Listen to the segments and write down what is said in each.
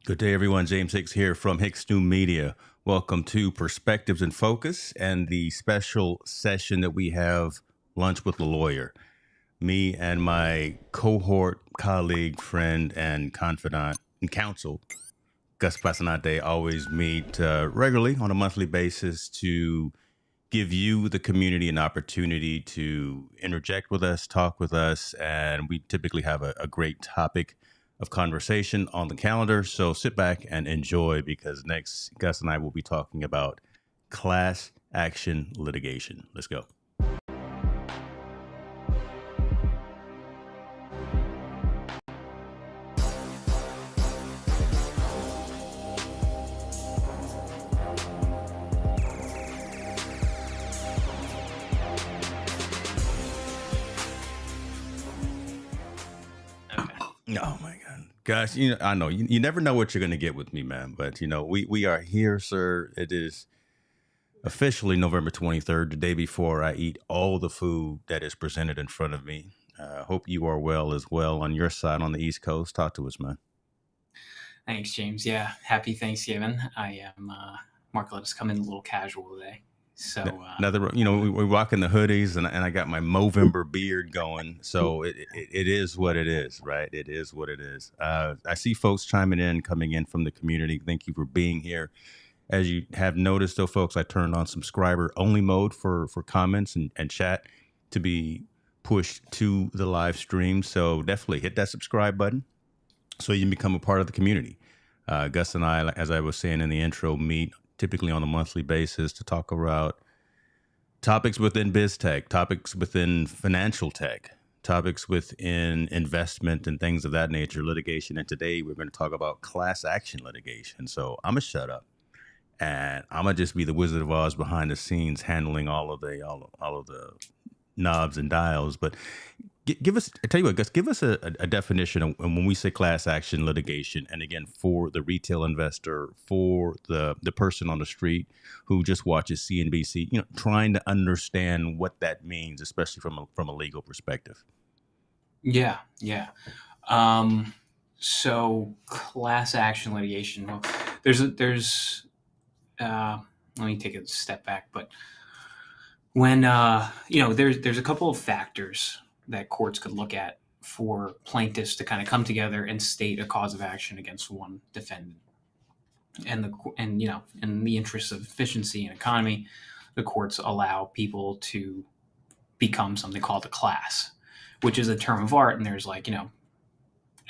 Good day, everyone. James Hicks here from Hicks New Media. Welcome to Perspectives in Focus and the special session that we have, Lunch with the Lawyer. Me and my cohort, colleague, friend, and confidant and counsel, Gus Pasanate, always meet regularly on a monthly basis to give you, the community, an opportunity to interject with us, talk with us, and we typically have a great topic of conversation on the calendar. So sit back and enjoy because next, Gus and I will be talking about class action litigation. Let's go. Oh my God, gosh! I know you never know what you're going to get with me, man. But we are here, sir. It is officially November 23rd, the day before I eat all the food that is presented in front of me. Hope you are well as well on your side on the East Coast. Talk to us, man. Thanks, James. Yeah, happy Thanksgiving. I am Mark. Let us come in a little casual today. So Another, we're rocking the hoodies, and I got my Movember beard going. So it is what it is, right? It is what it is. I see folks chiming in, coming in from the community. Thank you for being here. As you have noticed, though, folks, I turned on subscriber only mode for comments and chat to be pushed to the live stream. So definitely hit that subscribe button so you can become a part of the community. Gus and I, as I was saying in the intro, meet typically on a monthly basis to talk about topics within biz tech, topics within financial tech, topics within investment and things of that nature, litigation. And today we're going to talk about class action litigation. So I'm going to shut up and I'm gonna just be the Wizard of Oz behind the scenes, handling all of the knobs and dials. But give us, I tell you what, Gus, give us a definition of when we say class action litigation, and again for the retail investor, for the person on the street who just watches CNBC, trying to understand what that means, especially from a legal perspective. yeah. So class action litigation. Well, there's let me take a step back. But when there's a couple of factors that courts could look at for plaintiffs to kind of come together and state a cause of action against one defendant. And in the interest of efficiency and economy, the courts allow people to become something called a class, which is a term of art. And there's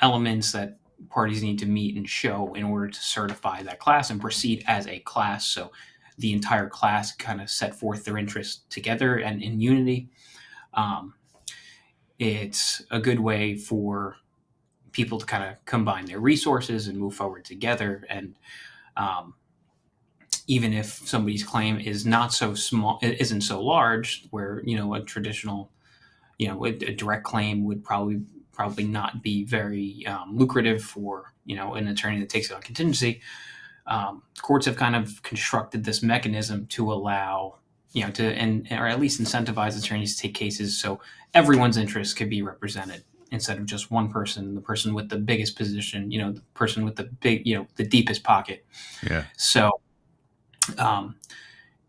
elements that parties need to meet and show in order to certify that class and proceed as a class. So the entire class kind of set forth their interests together and in unity. It's a good way for people to kind of combine their resources and move forward together. And even if somebody's claim is not so small, it isn't so large, where a traditional, a direct claim would probably not be very lucrative for an attorney that takes it on contingency. Courts have kind of constructed this mechanism to allow or at least incentivize attorneys to take cases so everyone's interests could be represented instead of just one person, the person with the biggest position, the person with the the deepest pocket. Yeah. So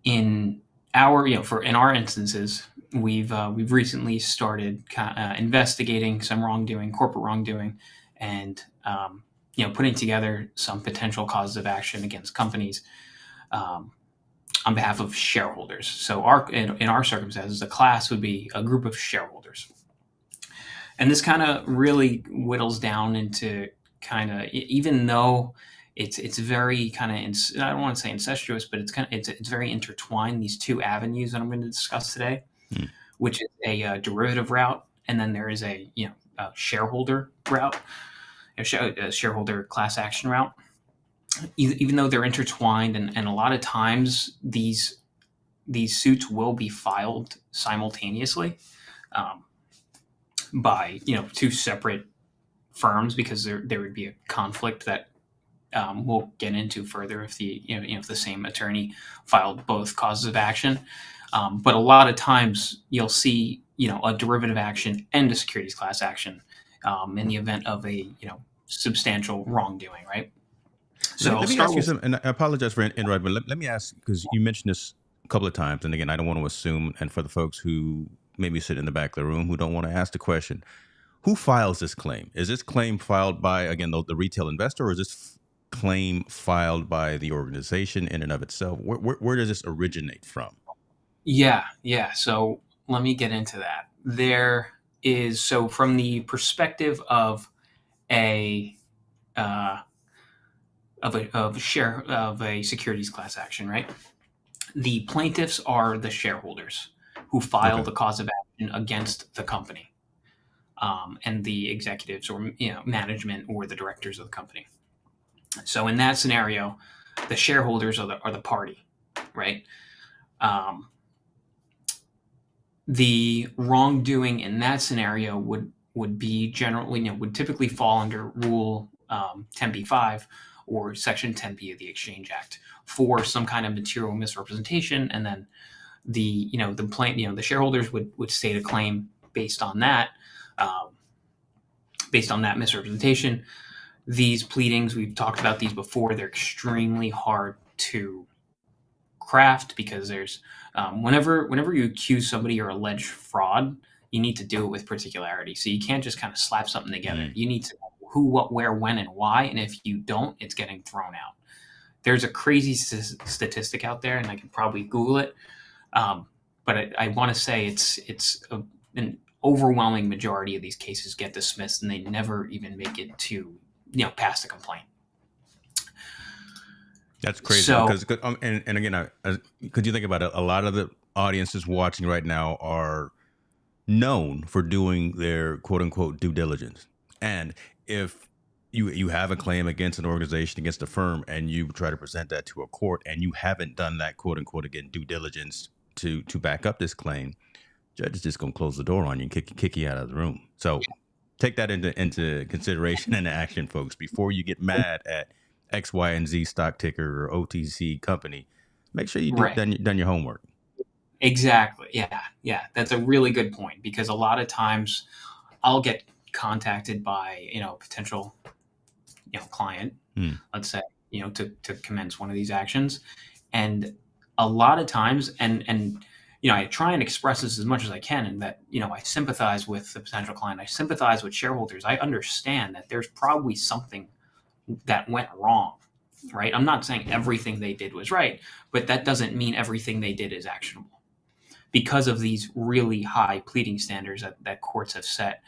in our instances, we've recently started investigating some corporate wrongdoing, and putting together some potential causes of action against companies on behalf of shareholders. So in our circumstances, a class would be a group of shareholders, and this kind of really whittles down into even though it's very kind of, I don't want to say incestuous, but it's very intertwined, these two avenues that I'm going to discuss today, which is a derivative route, and then there is a shareholder route, a shareholder class action route. Even though they're intertwined, and a lot of times these suits will be filed simultaneously by two separate firms, because there would be a conflict that we'll get into further if if the same attorney filed both causes of action. But a lot of times you'll see a derivative action and a securities class action in the event of a substantial wrongdoing, right? So I'll let me start ask you with something, and I apologize for interrupting. Let me ask, because you mentioned this a couple of times, and again, I don't want to assume, and for the folks who maybe sit in the back of the room who don't want to ask the question, who files this claim? Is this claim filed by, again, the retail investor, or is this claim filed by the organization in and of itself? Where does this originate from? yeah. So let me get into that. There is so from the perspective a uh, of a securities class action, right? The plaintiffs are the shareholders who file Okay. the cause of action against the company, and the executives or management or the directors of the company. So in that scenario, the shareholders are the party, right? Um, the wrongdoing in that scenario would be generally would typically fall under Rule 10b-5 or Section 10b of the Exchange Act for some kind of material misrepresentation, and then the shareholders would state a claim based on that, um, based on that misrepresentation. These pleadings, we've talked about these before, they're extremely hard to craft because there's whenever you accuse somebody or allege fraud, you need to do it with particularity. So you can't just kind of slap something together. Mm. You need to know who, what, where, when, and why. And if you don't, it's getting thrown out. There's a crazy statistic out there, and I can probably Google it. But I want to say an overwhelming majority of these cases get dismissed, and they never even make it to past a complaint. That's crazy So because, and again, could you think about it? A lot of the audiences watching right now are known for doing their quote unquote due diligence. And if you have a claim against an organization, against a firm, and you try to present that to a court, and you haven't done that quote unquote again due diligence to back up this claim, judge is just gonna close the door on you and kick you out of the room. So take that into consideration and action, folks, before you get mad at X, Y, and Z stock ticker or OTC company. Make sure you right. done your homework. Exactly. Yeah. That's a really good point because a lot of times I'll get contacted by potential client, Hmm. let's say to commence one of these actions, and a lot of times, and I try and express this as much as I can, and that I sympathize with the potential client, I sympathize with shareholders, I understand that there's probably something that went wrong. Right. I'm not saying everything they did was right, but that doesn't mean everything they did is actionable because of these really high pleading standards that courts have set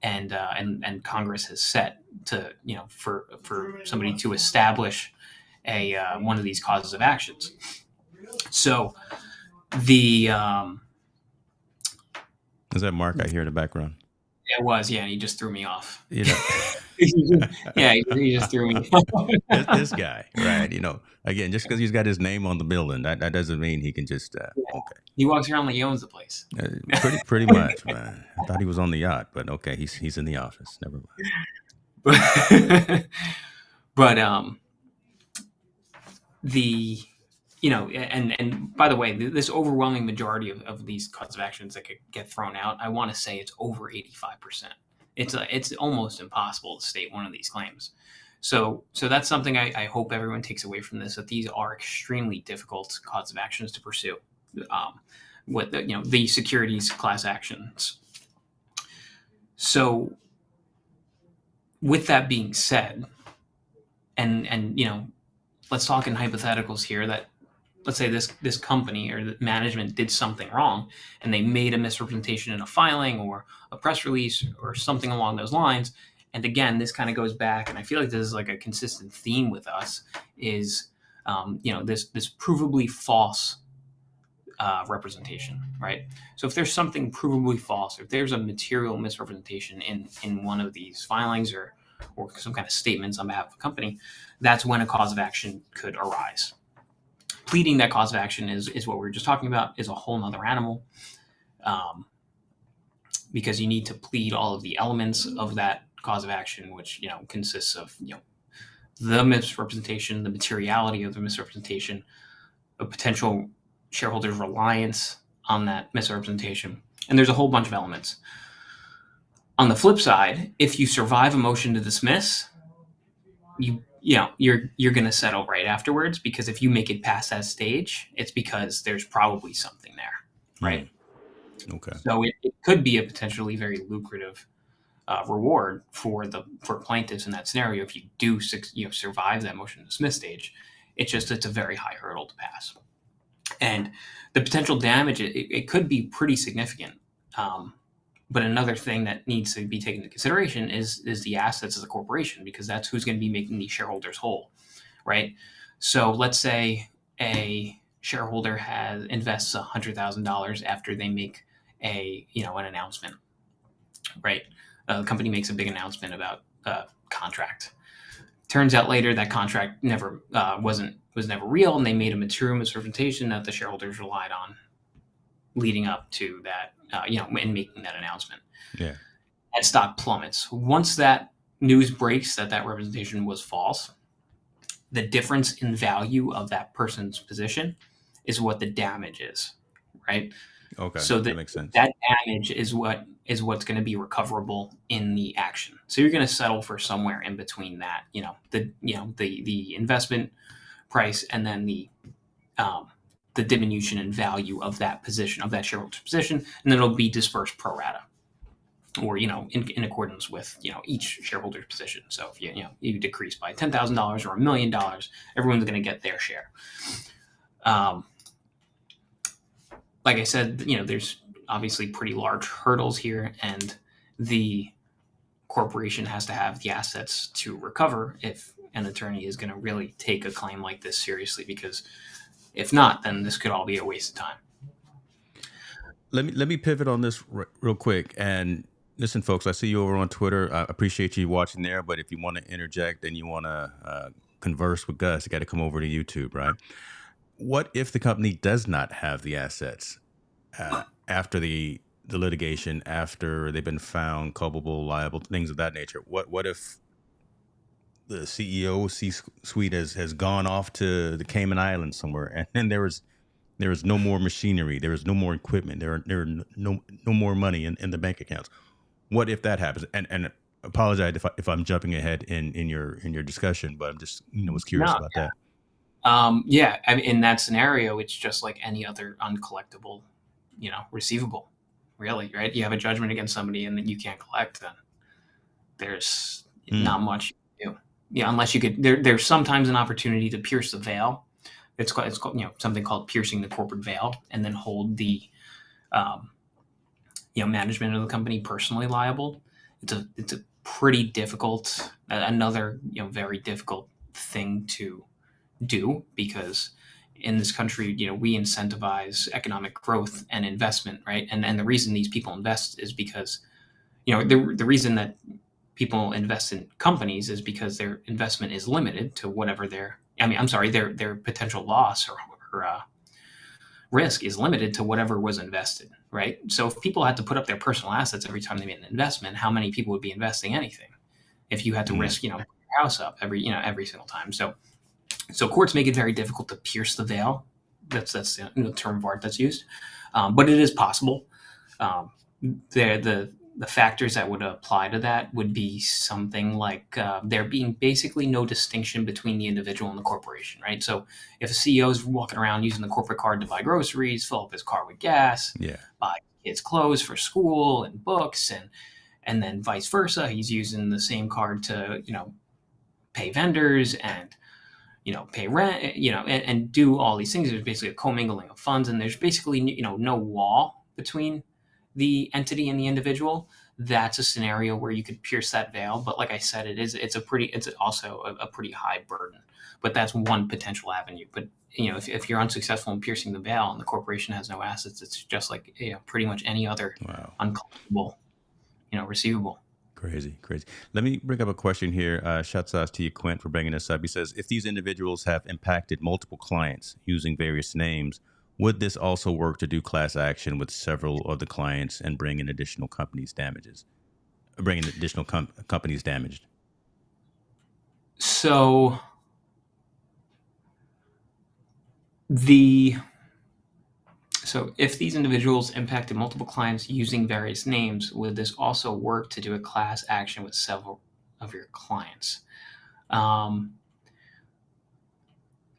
and Congress has set to for somebody to establish a one of these causes of actions. So the Is that Mark I hear in the background? it was he just threw me off. You know, Yeah, he just threw me this off. guy, right? Again, just because he's got his name on the building, that doesn't mean he can just Yeah. okay. He walks around like he owns the place. Pretty much, man. I thought he was on the yacht, but okay, he's in the office. Never mind. But the and by the way, this overwhelming majority of these causes of actions that could get thrown out, I want to say it's over 85%. It's almost impossible to state one of these claims. So that's something I hope everyone takes away from this, that these are extremely difficult causes of actions to pursue. What the securities class actions. So with that being said, and let's talk in hypotheticals here that let's say this company or the management did something wrong and they made a misrepresentation in a filing or a press release or something along those lines. And again, this kind of goes back, and I feel like this is like a consistent theme with us is this provably false representation, right? So if there's something provably false, if there's a material misrepresentation in one of these filings or some kind of statements on behalf of a company, that's when a cause of action could arise. Pleading that cause of action is what we were just talking about, is a whole nother animal, because you need to plead all of the elements of that cause of action, which consists of the misrepresentation, the materiality of the misrepresentation, a potential shareholder's reliance on that misrepresentation, and there's a whole bunch of elements. On the flip side, if you survive a motion to dismiss, you're going to settle right afterwards, because if you make it past that stage, it's because there's probably something there, right? Mm, okay. So it could be a potentially very lucrative reward for plaintiffs in that scenario if you do survive that motion to dismiss stage. It's a very high hurdle to pass, and the potential damage, it could be pretty significant. Um, but another thing that needs to be taken into consideration is the assets of the corporation, because that's who's going to be making the shareholders whole, right? So let's say a shareholder has invests $100,000 after they make an announcement, right? The company makes a big announcement about a contract. Turns out later that contract never was never real, and they made a material misrepresentation that the shareholders relied on leading up to that, in making that announcement. Yeah. That stock plummets. Once that news breaks that that representation was false, the difference in value of that person's position is what the damage is, right? Okay. So That that makes sense. that damage is what's going to be recoverable in the action. So you're going to settle for somewhere in between that, the investment price, and then the diminution in value of that position, of that shareholder's position, and then it'll be dispersed pro rata, or in accordance with each shareholder's position. So if you decrease by $10,000 or $1,000,000, everyone's going to get their share. Like I said, there's obviously pretty large hurdles here, and the corporation has to have the assets to recover if an attorney is going to really take a claim like this seriously, because if not, then this could all be a waste of time. Let me pivot on this real quick. And listen, folks, I see you over on Twitter. I appreciate you watching there. But if you want to interject and you want to converse with Gus, you got to come over to YouTube, right? What if the company does not have the assets after the litigation, after they've been found culpable, liable, things of that nature? What if the CEO C-suite has gone off to the Cayman Islands somewhere, and then there is no more machinery, there is no more equipment, there are no more money in the bank accounts? What if that happens? And apologize if I'm jumping ahead in your discussion, but I'm just was curious No, about that. yeah, I mean, in that scenario, it's just like any other uncollectible, receivable, really, right? You have a judgment against somebody and then you can't collect, then there's Mm, not much you can do. Yeah, unless you could. There's sometimes an opportunity to pierce the veil. It's called something called piercing the corporate veil, and then hold the um, management of the company personally liable. It's a pretty difficult, another very difficult thing to do, because in this country, we incentivize economic growth and investment, right? And the reason these people invest is because the reason that people invest in companies is because their investment is limited to whatever their potential loss or risk is limited to whatever was invested, right? So if people had to put up their personal assets every time they made an investment, how many people would be investing anything if you had to mm. risk your house up every single time? So courts make it very difficult to pierce the veil. That's the term of art that's used, but it is possible. Um, the factors that would apply to that would be something like there being basically no distinction between the individual and the corporation, right? So if a CEO is walking around using the corporate card to buy groceries, fill up his car with gas, Yeah. buy kids clothes for school and books, and then vice versa, he's using the same card to pay vendors and pay rent, and do all these things. There's basically a commingling of funds, and there's basically no wall between the entity and the individual. That's a scenario where you could pierce that veil. But like I said, it's also a pretty high burden. But that's one potential avenue. But if you're unsuccessful in piercing the veil and the corporation has no assets, it's just like pretty much any other Wow. uncollectible receivable. Crazy, crazy. Let me bring up a question here. Shouts out to you, Quint, for bringing this up. He says, if these individuals have impacted multiple clients using various names, would this also work to do class action with several of the clients and bring in additional companies damages? Bring in additional companies damaged. So the So if these individuals impacted multiple clients using various names, would this also work to do a class action with several of your clients? Um,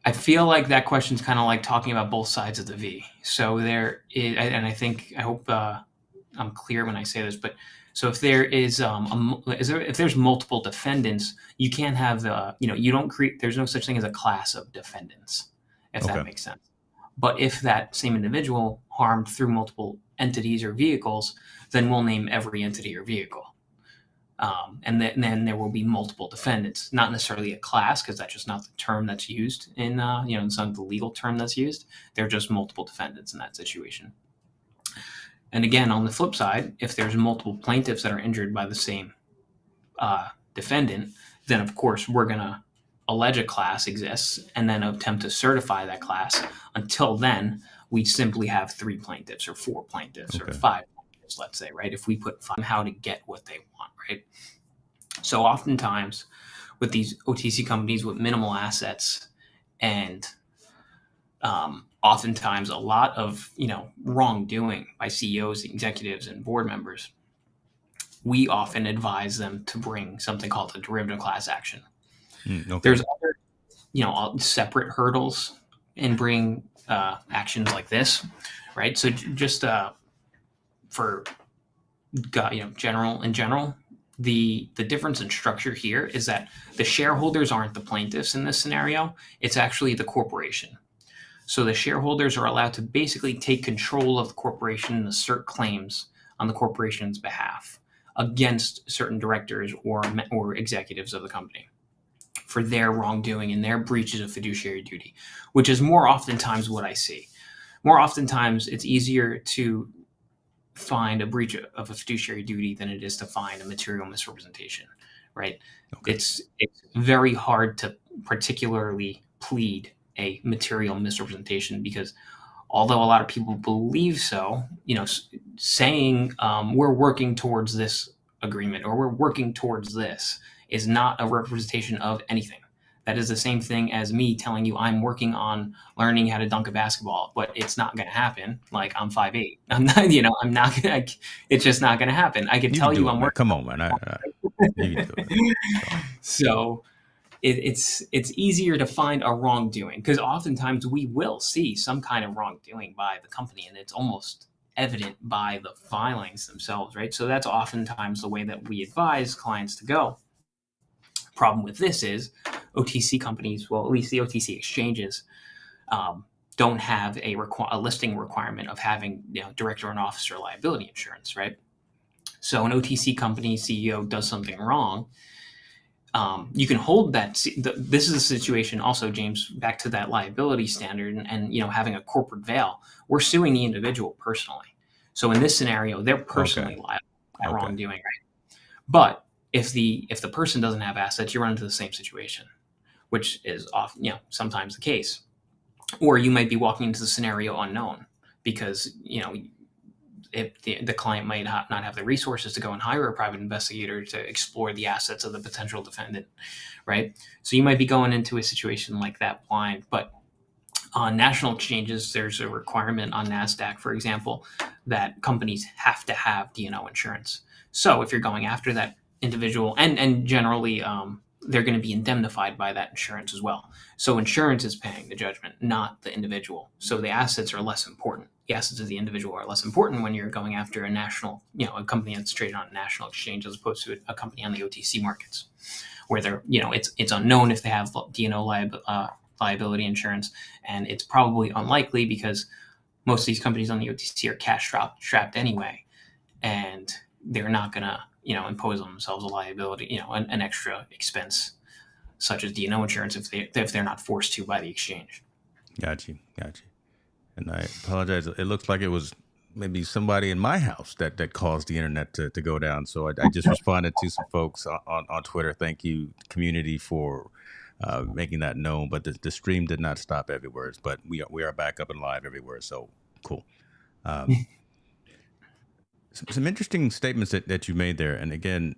I feel like that question's kind of like talking about both sides of the V. So there is, and I hope I'm clear when I say this, but so if there is, if there's multiple defendants, you can't have you don't create. There's no such thing as a class of defendants, if that Okay. makes sense. But if that same individual harmed through multiple entities or vehicles, then we'll name every entity or vehicle. And then there will be multiple defendants, not necessarily a class, because that's just not the term that's used in, it's not the legal term that's used. They're just multiple defendants in that situation. And again, on the flip side, if there's multiple plaintiffs that are injured by the same defendant, then of course we're going to allege a class exists and then attempt to certify that class. Until then, we simply have 3 plaintiffs or 4 plaintiffs or Okay. 5 plaintiffs, let's say, right? If we put how to get what they want, right? So oftentimes with these OTC companies with minimal assets and oftentimes a lot of wrongdoing by CEOs, executives, and board members, we often advise them to bring something called a derivative class action. Okay. There's other separate hurdles in bringing actions like this, right? So just for general, the difference in structure here is that the shareholders aren't the plaintiffs in this scenario. It's actually the corporation. So the shareholders are allowed to basically take control of the corporation and assert claims on the corporation's behalf against certain directors or executives of the company for their wrongdoing and their breaches of fiduciary duty, which is more oftentimes what I see. More oftentimes, it's easier to find a breach of a fiduciary duty than it is to find a material misrepresentation, right? Okay. It's very hard to particularly plead a material misrepresentation because although a lot of people believe so, saying we're working towards this agreement or we're working towards this is not a representation of anything. That is the same thing as me telling you I'm working on learning how to dunk a basketball, but it's not going to happen. Like I'm 5'8". I'm not, I'm not going to, it's just not going to happen. I could You can tell do you it, I'm man. working Come on on, man. You can do it. So, So it's easier to find a wrongdoing because oftentimes we will see some kind of wrongdoing by the company and it's almost evident by the filings themselves, right? So that's oftentimes the way that we advise clients to go. Problem with this is OTC companies, well, at least the OTC exchanges, don't have a listing requirement of having director and officer liability insurance, right? So an OTC company CEO does something wrong, you can hold that. This is a situation also, James, back to that liability standard and having a corporate veil. We're suing the individual personally. So in this scenario, they're personally okay. liable for Okay. wrongdoing, right? But if the person doesn't have assets, you run into the same situation, which is often sometimes the case. Or you might be walking into the scenario unknown because if the client might not have the resources to go and hire a private investigator to explore the assets of the potential defendant, right? So you might be going into a situation like that blind. But on national exchanges, there's a requirement on NASDAQ, for example, that companies have to have D&O insurance. So if you're going after that individual, and generally they're going to be indemnified by that insurance as well. So insurance is paying the judgment, not the individual. So the assets are less important. The assets of the individual are less important when you're going after a national, a company that's traded on a national exchange as opposed to a company on the OTC markets, where they're, it's unknown if they have D&O liability insurance, and it's probably unlikely because most of these companies on the OTC are cash strapped anyway, and they're not going to impose on themselves a liability, an extra expense such as D&O insurance if they're not forced to by the exchange. Got you. And I apologize. It looks like it was maybe somebody in my house that caused the internet to go down. So I just responded to some folks on Twitter. Thank you, community, for making that known. But the stream did not stop everywhere. But we are back up and live everywhere. So cool. Some interesting statements that you made there. And again,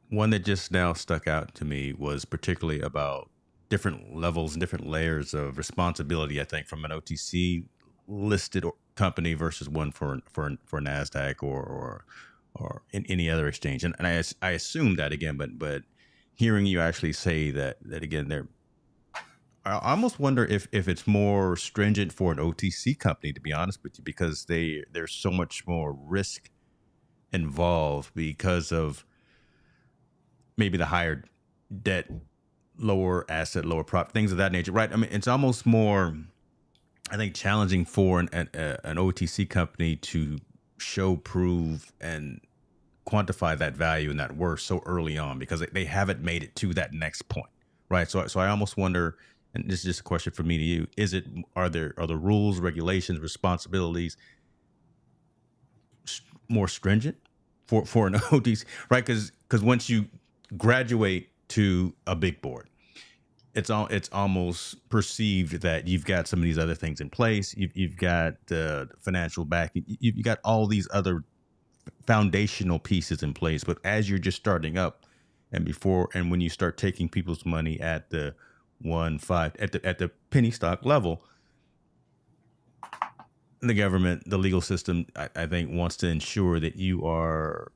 one that just now stuck out to me was particularly about different levels and different layers of responsibility, I think, from an OTC listed company versus one for NASDAQ or in any other exchange. And I assume that again, but hearing you actually say that again, I almost wonder if it's more stringent for an OTC company, to be honest with you, because there's so much more risk involved because of maybe the higher debt, lower asset, lower profit, things of that nature, right? I mean, it's almost more, I think, challenging for an OTC company to show, prove, and quantify that value and that worth so early on because they haven't made it to that next point, right? So I almost wonder, and this is just a question from me to you: is it are the rules, regulations, responsibilities more stringent for an OTC, right? Because once you graduate to a big board, it's almost perceived that you've got some of these other things in place. You've got the financial backing. You've got all these other foundational pieces in place. But as you're just starting up, and when you start taking people's money at the 1.5 at the penny stock level, the government, the legal system, I think, wants to ensure that you are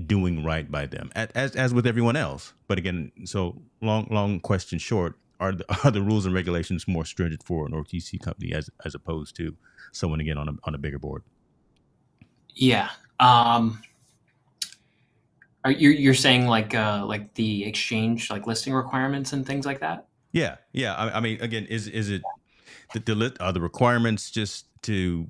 doing right by them, as with everyone else. But again, so long question short, are the rules and regulations more stringent for an OTC company as opposed to someone again on a bigger board? Yeah. You're saying like the exchange like listing requirements and things like that? Yeah, yeah. I mean, again, is it are the requirements just to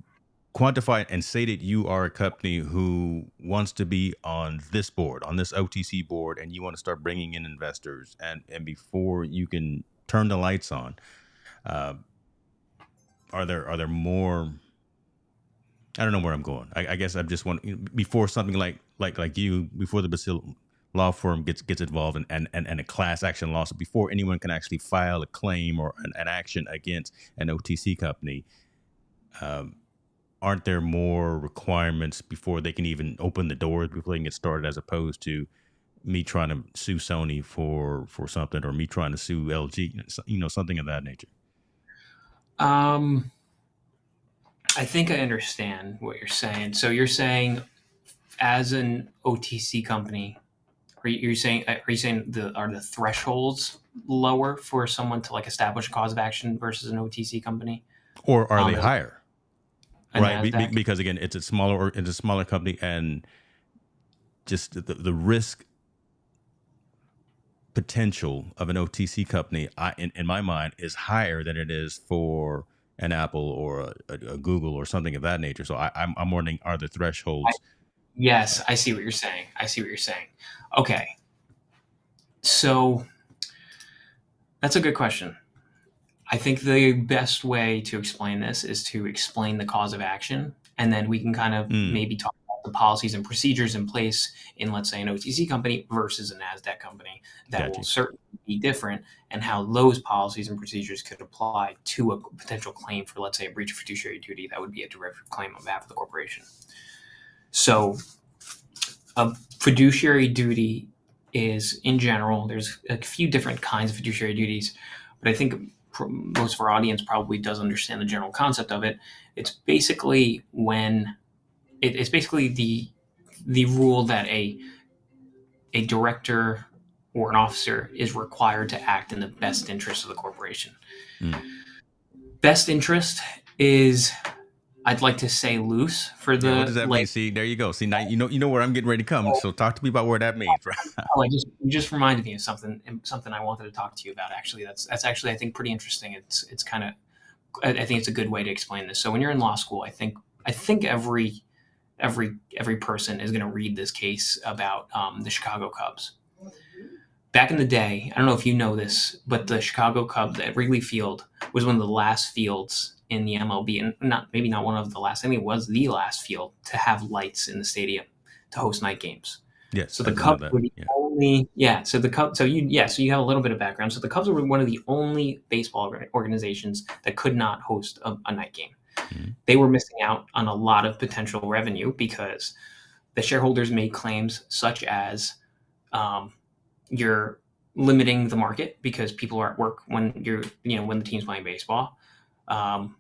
quantify and say that you are a company who wants to be on this board, on this OTC board, and you want to start bringing in investors, and before you can turn the lights on, uh, are there more? I don't know where I'm going. I guess I'm just want before something like you before the Basil law firm gets involved and a class action lawsuit before anyone can actually file a claim or an action against an OTC company. Um, aren't there more requirements before they can even open the doors before they can get started, as opposed to me trying to sue Sony for something, or me trying to sue LG, something of that nature? Um, I think I understand what you're saying. So you're saying as an OTC company, are you saying are the thresholds lower for someone to like establish a cause of action versus an OTC company Or are they than higher? a Right, Nasdaq? because again, it's a smaller company, and just the risk potential of an OTC company, in my mind, is higher than it is for an Apple or a Google or something of that nature. So I'm wondering, are the I, thresholds? yes, I see what you're saying. I see what you're saying. Okay, so that's a good question. I think the best way to explain this is to explain the cause of action, and then we can kind of Mm, maybe talk about the policies and procedures in place in, let's say, an OTC company versus a NASDAQ company that got will you. certainly be different, and how those policies and procedures could apply to a potential claim for, let's say, a breach of fiduciary duty that would be a derivative claim on behalf of the corporation. So, a fiduciary duty is, in general, there's a few different kinds of fiduciary duties, but I think most of our audience probably does understand the general concept of it. It's basically it's basically the rule that a director or an officer is required to act in the best interest of the corporation. Mm. Best interest is, I'd like to say, loose for Yeah, what does the that mean? like. See, there you go. See, now you know where I'm getting ready to come. So talk to me about where that means. Oh, you just reminded me of something I wanted to talk to you about. Actually, that's actually, I think, pretty interesting. It's kind of, I think it's a good way to explain this. So when you're in law school, I think every person is going to read this case about the Chicago Cubs. Back in the day, I don't know if you know this, but the Chicago Cubs at Wrigley Field was one of the last fields in the MLB, and maybe not one of the last. I think it was the last field to have lights in the stadium to host night games. Yes, So I the did know Cubs that. were the Yeah. only, yeah. So the Cubs, so you have a little bit of background. So the Cubs were one of the only baseball organizations that could not host a night game. Mm-hmm. They were missing out on a lot of potential revenue because the shareholders made claims such as, um, you're limiting the market because people are at work when when the team's playing baseball. Um,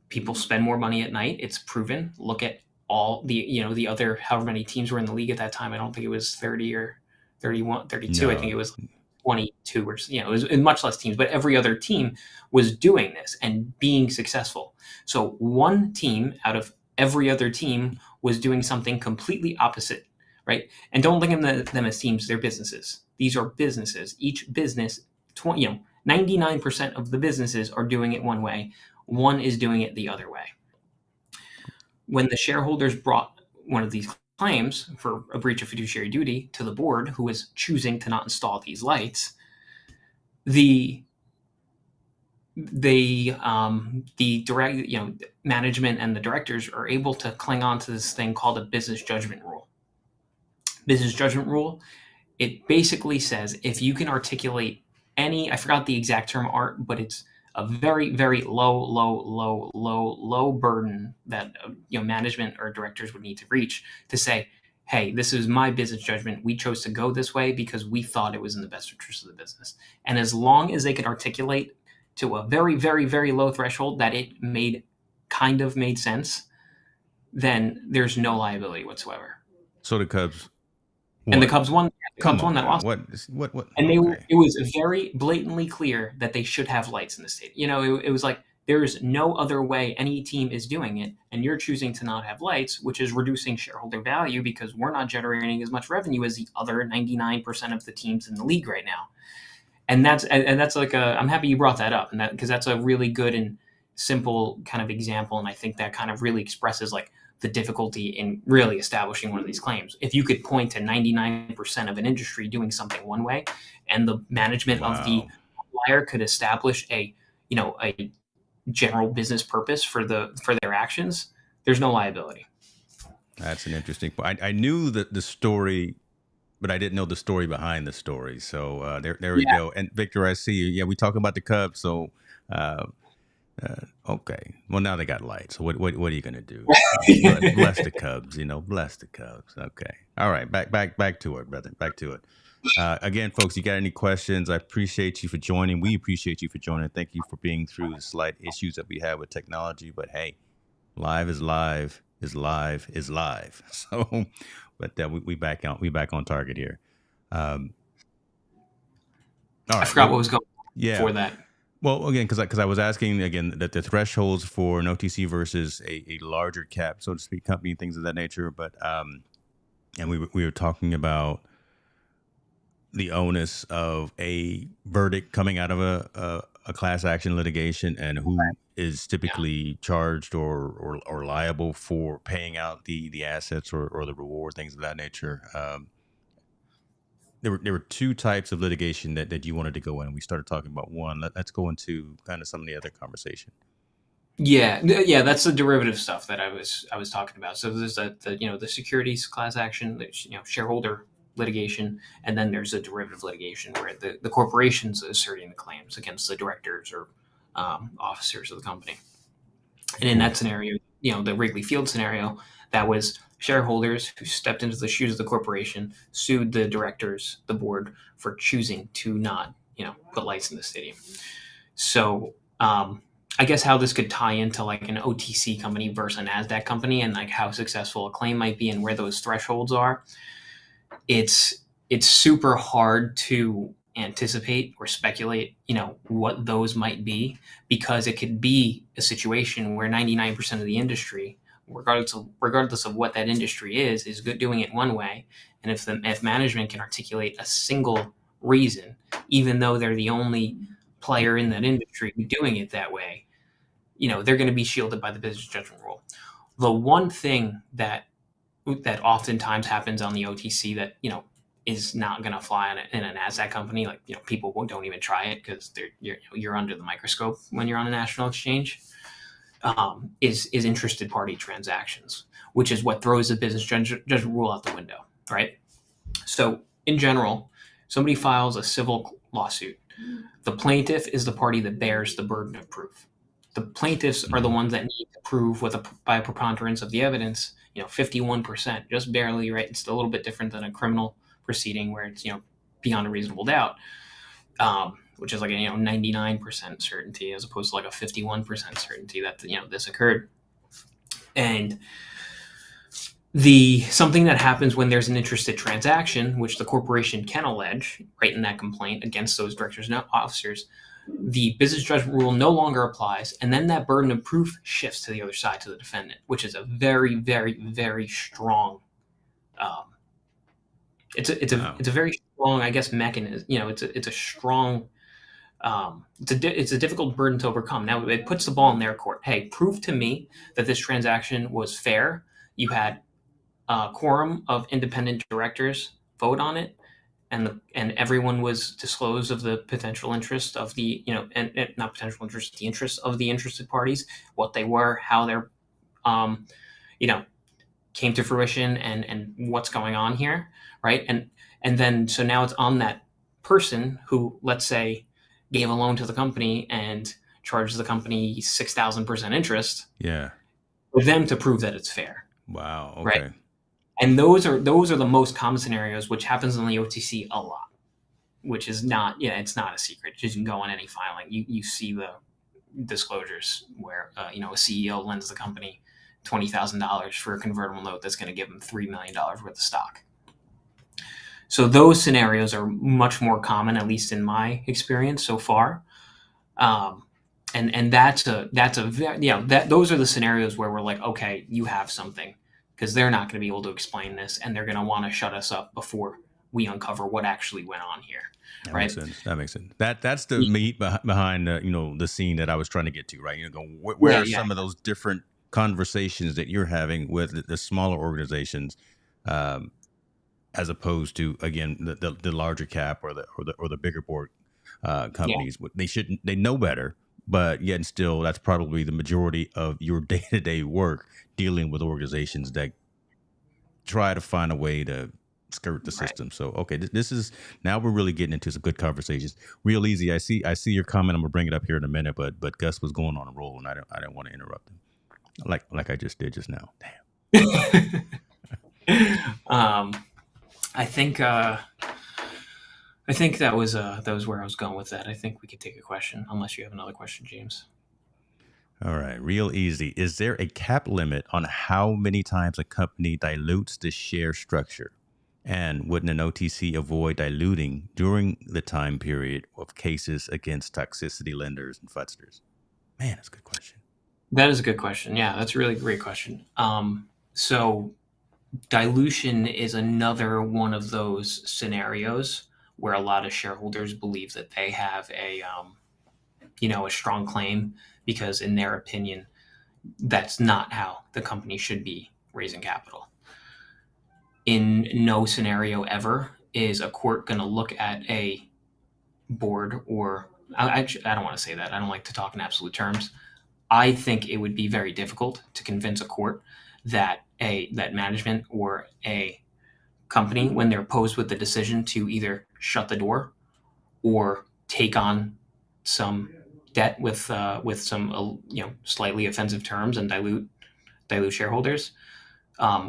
People spend more money at night. It's proven. Look at all the other however many teams were in the league at that time. I don't think it was 30 or 31, 32. I think No, it was 22 or it was much less teams, but every other team was doing this and being successful. So one team out of every other team was doing something completely opposite, right? And don't think of them as teams; they're businesses. These are businesses. Each business, 99% of the businesses are doing it one way. One is doing it the other way. When the shareholders brought one of these claims for a breach of fiduciary duty to the board, who was choosing to not install these lights, the direct, management and the directors are able to cling on to this thing called a business judgment rule. Business judgment rule, it basically says if you can articulate any, I forgot the exact term, Art, but it's a very, very low burden that management or directors would need to reach to say, hey, this is my business judgment. We chose to go this way because we thought it was in the best interest of the business. And as long as they could articulate to a very, very, very low threshold that it made sense, then there's no liability whatsoever. So the Cubs and the Cubs won. The Come Cubs won on, that man. lawsuit. What? And Okay. it was very blatantly clear that they should have lights in the stadium. It was like there's no other way any team is doing it, and you're choosing to not have lights, which is reducing shareholder value because we're not generating as much revenue as the other 99% of the teams in the league right now. And that's like I'm happy you brought that up, and that because that's a really good and simple kind of example, and I think that kind of really expresses like the difficulty in really establishing one of these claims. If you could point to 99% of an industry doing something one way, and the management of the supplier could establish a general business purpose for their actions, there's no liability. That's an interesting point. I knew the story, but I didn't know the story behind the story. So there we go. And Victor, I see you. Yeah, we talking about the Cubs. So okay. Well, now they got lights. So what are you gonna do? Bless the Cubs. Bless the Cubs. Okay. All right. Back to it, brother. Back to it. Again, folks, you got any questions? I appreciate you for joining. We appreciate you for joining. Thank you for being through the slight issues that we have with technology. But hey, live is live. Is live is live. So, but we back on target here. All right. I forgot what was going on for that. Well, again, because I was asking again that the thresholds for an OTC versus a larger cap, so to speak, company, things of that nature. But and we were talking about the onus of a verdict coming out of a class action litigation and who is typically charged or liable for paying out the assets or the reward, things of that nature. There were two types of litigation that you wanted to go in. We started talking about one. Let's go into kind of some of the other conversation. Yeah, that's the derivative stuff that I was talking about. So there's the securities class action, shareholder litigation, and then there's a derivative litigation where the corporation's asserting the claims against the directors or officers of the company. And in that scenario, the Wrigley Field scenario, that was shareholders who stepped into the shoes of the corporation, sued the directors, the board, for choosing to not, put lights in the stadium. So I guess how this could tie into like an OTC company versus a NASDAQ company and like how successful a claim might be and where those thresholds are. It's super hard to anticipate or speculate, what those might be, because it could be a situation where 99% of the industry, regardless of what that industry is good doing it one way. And if management can articulate a single reason, even though they're the only player in that industry doing it that way, they're going to be shielded by the business judgment rule. The one thing that oftentimes happens on the OTC that, is not going to fly in a NASDAQ company, like, people don't even try it because you're under the microscope when you're on a national exchange, is interested party transactions, which is what throws the business judgment rule out the window, right? So in general, somebody files a civil lawsuit. The plaintiff is the party that bears the burden of proof. The plaintiffs are the ones that need to prove by a preponderance of the evidence, 51%, just barely, right? It's a little bit different than a criminal proceeding where it's, beyond a reasonable doubt, which is like a 99% certainty as opposed to like a 51% certainty that this occurred. And Something that happens when there's an interested transaction, which the corporation can allege, right, in that complaint against those directors and officers, the business judgment rule no longer applies, and then that burden of proof shifts to the other side, to the defendant, which is a very, very, very strong. Um, Wow. it's a very strong, I guess, mechanism. It's a strong. It's a difficult burden to overcome. Now it puts the ball in their court. Hey, prove to me that this transaction was fair. You had a quorum of independent directors vote on it, and everyone was disclosed of the potential interest of the and not potential interest, the interests of the interested parties, what they were, how they're um, you know came to fruition, and what's going on here, right? And then so now it's on that person who, let's say, gave a loan to the company and charged the company 6,000% interest, Yeah. for them to prove that it's fair, Wow. right? Okay. And those are the most common scenarios, which happens in the OTC a lot. Which is not, it's not a secret. You can go on any filing. You see the disclosures where a CEO lends the company $20,000 for a convertible note that's going to give them $3 million worth of stock. So those scenarios are much more common, at least in my experience so far. And that's a very, that those are the scenarios where we're like, okay, you have something, because they're not going to be able to explain this, and they're going to want to shut us up before we uncover what actually went on here, That makes right? sense. That makes sense. That's the meat behind the scene that I was trying to get to, right? Where Yeah, are yeah, some of those different conversations that you're having with the smaller organizations, um, as opposed to, again, the larger cap or the bigger board yeah. companies? They know better, but yet and still that's probably the majority of your day to day work, dealing with organizations that try to find a way to skirt the Right. system. So okay, this is, now we're really getting into some good conversations. Real easy. I see your comment. I'm gonna bring it up here in a minute, but Gus was going on a roll, and I don't want to interrupt him like I just did just now. Damn. um, I think that was where I was going with that. I think we could take a question, unless you have another question, James. All right, real easy. Is there a cap limit on how many times a company dilutes the share structure? And wouldn't an OTC avoid diluting during the time period of cases against toxicity lenders and fudsters? Man, that's a good question. That is a good question. Yeah, that's a really great question. So dilution is another one of those scenarios where a lot of shareholders believe that they have a strong claim, because in their opinion, that's not how the company should be raising capital. In no scenario ever is a court going to look at a board, or I don't want to say that. I don't like to talk in absolute terms. I think it would be very difficult to convince a court that management or a company, when they're posed with the decision to either shut the door or take on some debt with some slightly offensive terms and dilute shareholders,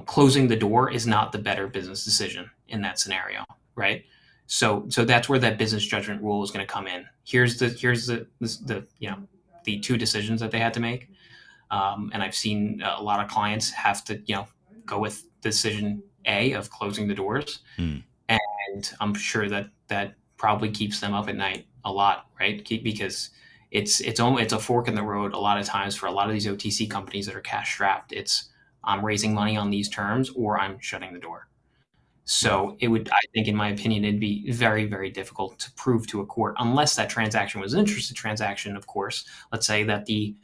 closing the door is not the better business decision in that scenario, right? So that's where that business judgment rule is going to come in. Here's the the two decisions that they had to make, and I've seen a lot of clients have to go with decision A of closing the doors, Hmm. and I'm sure that probably keeps them up at night a lot, right? Because it's a fork in the road a lot of times for a lot of these OTC companies that are cash strapped. It's, I'm raising money on these terms, or I'm shutting the door. Wow. So it would, I think, in my opinion, it'd be very, very difficult to prove to a court, unless that transaction was an interested transaction. Of course, let's say that they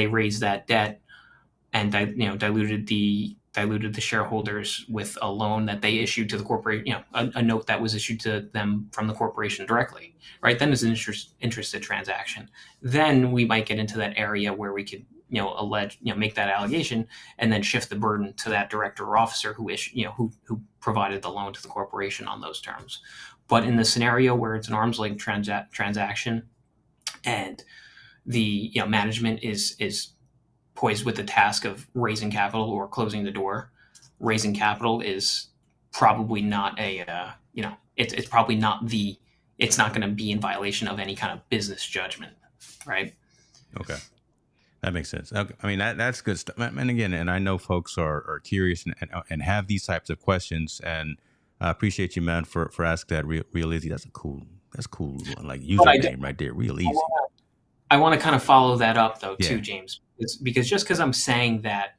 raised that debt and diluted the shareholders with a loan that they issued to the corporation, a note that was issued to them from the corporation directly, right? Then it's an interested transaction. Then we might get into that area where we could make that allegation, and then shift the burden to that director or officer who provided the loan to the corporation on those terms. But in the scenario where it's an arm's length transaction, and the management is poised with the task of raising capital or closing the door, raising capital is probably not it's probably not it's not going to be in violation of any kind of business judgment, right? Okay. That makes sense. Okay. I mean, that's good stuff. And again, and I know folks are curious and have these types of questions. And I appreciate you, man, for asking that. Real easy. That's cool. Like But username right there. Real easy. I want to kind of follow that up though too, Yeah. James. It's because just because I'm saying that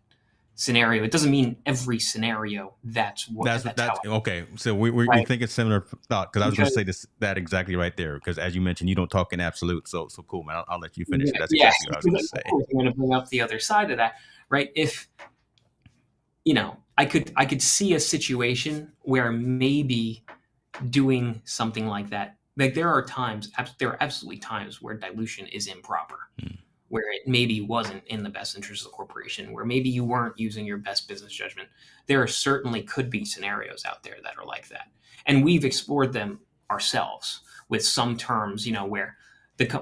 scenario, it doesn't mean every scenario that's how That's I okay. So we right think it's similar thought because I was going to because say this that exactly right there because as you mentioned, you don't talk in absolute. So cool, man. I'll let you finish yeah, it. That's yes, exactly what I was going to because of say. course I'm going to bring up the other side of that, right? If I could see a situation where maybe doing something like that. Like there are absolutely times where dilution is improper, Hmm. where it maybe wasn't in the best interest of the corporation, where maybe you weren't using your best business judgment. There certainly could be scenarios out there that are like that, and we've explored them ourselves with some terms, where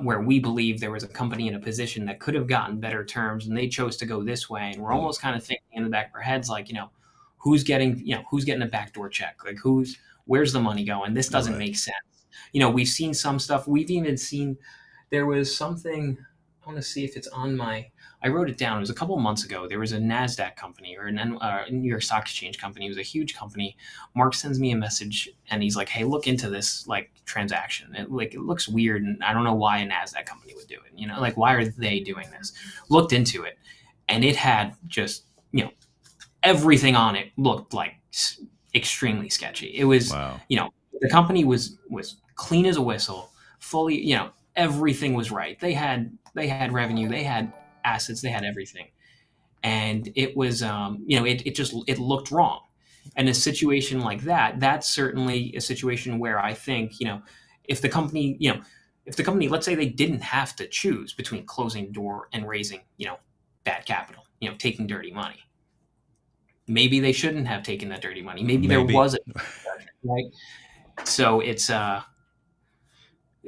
where we believe there was a company in a position that could have gotten better terms, and they chose to go this way, and we're Ooh, almost kind of thinking in the back of our heads, like, who's getting a backdoor check, like where's the money going? This doesn't right. make sense. We've seen some stuff. We've even seen there was something. I want to see if it's on my. I wrote it down. It was a couple of months ago. There was a Nasdaq company or a New York Stock Exchange company. It was a huge company. Mark sends me a message and he's like, "Hey, look into this like transaction. It looks weird, and I don't know why a Nasdaq company would do it. Like why are they doing this?" Looked into it, and it had just everything on it looked like extremely sketchy. It was, Wow. the company was clean as a whistle, fully, everything was right. They had revenue, they had assets, they had everything, and it was, it looked wrong. And a situation like that, that's certainly a situation where I think, if the company, if the company, let's say they didn't have to choose between closing the door and raising, bad capital, taking dirty money, maybe they shouldn't have taken that dirty money. Maybe there Maybe. was a right. So it's I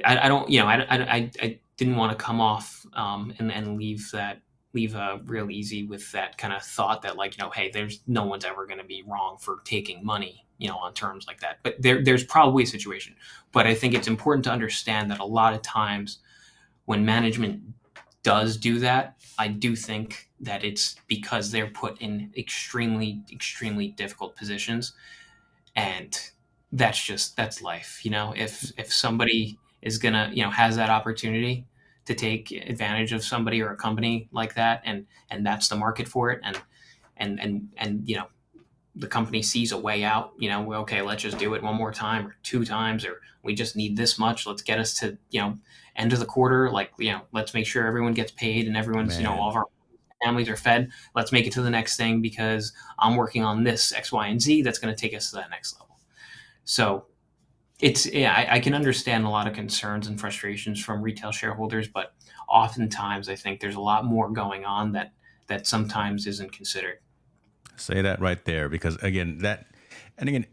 don't I didn't want to come off and leave real easy with that kind of thought that, like, hey, there's no one's ever going to be wrong for taking money, on terms like that. But there's probably a situation. But I think it's important to understand that a lot of times when management does do that, I do think that it's because they're put in extremely, extremely difficult positions, and that's life. If somebody is gonna, has that opportunity to take advantage of somebody or a company like that, and that's the market for it, and the company sees a way out, well, okay, let's just do it one more time or two times, or we just need this much, let's get us to, end of the quarter, like, let's make sure everyone gets paid and everyone's, all Man. of our families are fed. Let's make it to the next thing because I'm working on this X, Y, and Z that's going to take us to that next level. So yeah, I can understand a lot of concerns and frustrations from retail shareholders, but oftentimes I think there's a lot more going on that sometimes isn't considered. Say that right there because again that and again